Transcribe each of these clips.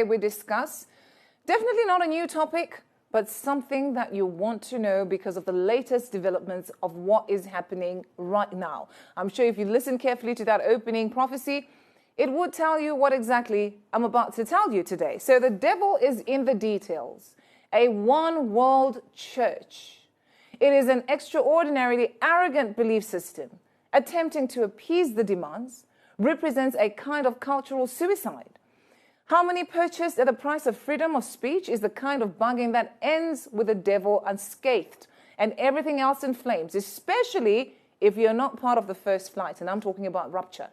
we discuss. Definitely not a new topic, but something that you want to know because of the latest developments of what is happening right now. I'm sure if you listen carefully to that opening prophecy, it would tell you what exactly I'm about to tell you today. So the devil is in the details. A one world church. It is an extraordinarily arrogant belief system attempting to appease the demands, represents a kind of cultural suicide. Harmony purchased at the price of freedom of speech is the kind of bargain that ends with the devil unscathed and everything else in flames, especially if you're not part of the first flight, and I'm talking about rapture.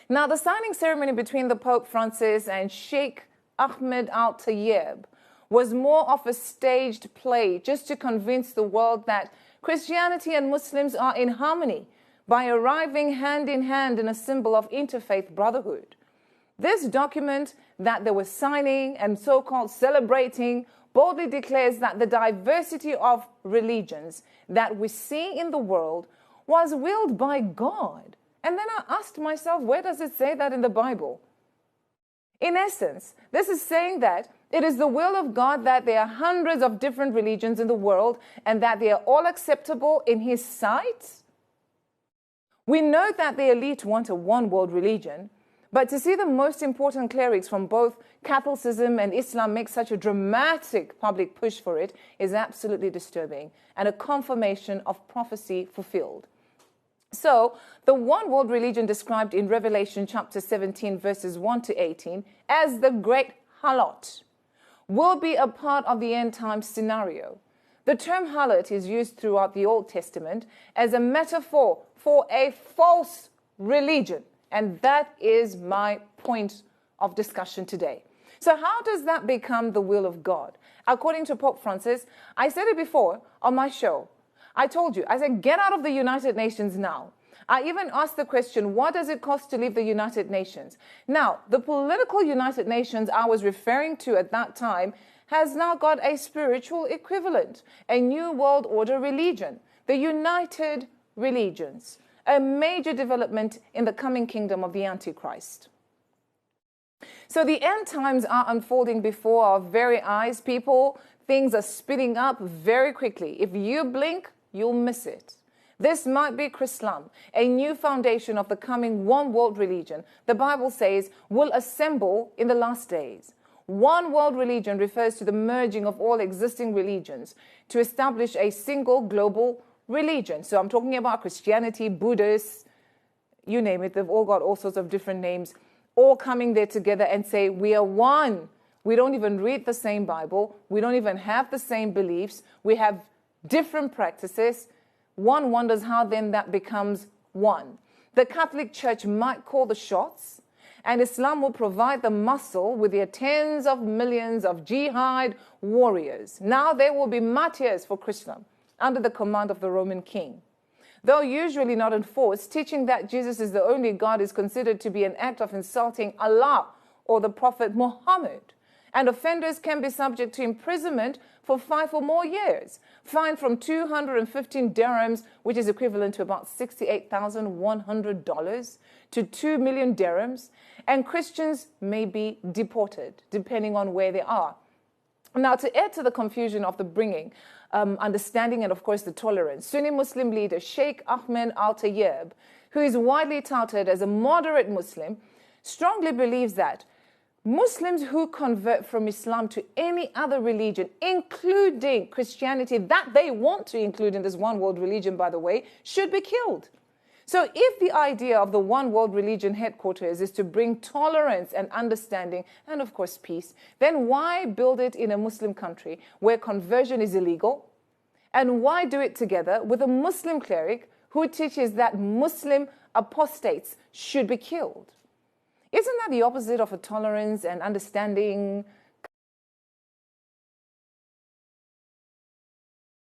Now, the signing ceremony between the Pope Francis and Sheikh Ahmed Al-Tayyib was more of a staged play just to convince the world that Christianity and Muslims are in harmony by arriving hand in hand in a symbol of interfaith brotherhood. This document that they were signing and so-called celebrating boldly declares that the diversity of religions that we see in the world was willed by God. And then I asked myself, where does it say that in the Bible? In essence, this is saying that it is the will of God that there are hundreds of different religions in the world and that they are all acceptable in His sight. We know that the elite want a one-world religion, but to see the most important clerics from both Catholicism and Islam make such a dramatic public push for it is absolutely disturbing and a confirmation of prophecy fulfilled. So, the one world religion described in Revelation chapter 17 verses 1 to 18 as the great harlot will be a part of the end time scenario. The term harlot is used throughout the Old Testament as a metaphor for a false religion. And that is my point of discussion today. So how does that become the will of God? According to Pope Francis, I said it before on my show. I told you, I said, get out of the United Nations now. I even asked the question, what does it cost to leave the United Nations? Now, the political United Nations I was referring to at that time has now got a spiritual equivalent, a new world order religion, the United Religions. A major development in the coming kingdom of the Antichrist. So the end times are unfolding before our very eyes, people. Things are speeding up very quickly. If you blink, you'll miss it. This might be Chrislam, a new foundation of the coming one world religion. The Bible says will assemble in the last days. One world religion refers to the merging of all existing religions to establish a single global religion. So I'm talking about Christianity, Buddhists, you name it. They've all got all sorts of different names, all coming there together and say, we are one. We don't even read the same Bible. We don't even have the same beliefs. We have different practices. One wonders how then that becomes one. The Catholic Church might call the shots, and Islam will provide the muscle with their tens of millions of jihad warriors. Now there will be martyrs for Chrislam under the command of the Roman king. Though usually not enforced, teaching that Jesus is the only God is considered to be an act of insulting Allah or the Prophet Muhammad. And offenders can be subject to imprisonment for 5 or more years, fined from 215 dirhams, which is equivalent to about $68,100, to 2 million dirhams, and Christians may be deported, depending on where they are. Now, to add to the confusion of the bringing, understanding and, of course, the tolerance, Sunni Muslim leader Sheikh Ahmed Al-Tayyib, who is widely touted as a moderate Muslim, strongly believes that Muslims who convert from Islam to any other religion, including Christianity, that they want to include in this one world religion, by the way, should be killed. So if the idea of the one world religion headquarters is to bring tolerance and understanding and, of course, peace, then why build it in a Muslim country where conversion is illegal? And why do it together with a Muslim cleric who teaches that Muslim apostates should be killed? Isn't that the opposite of a tolerance and understanding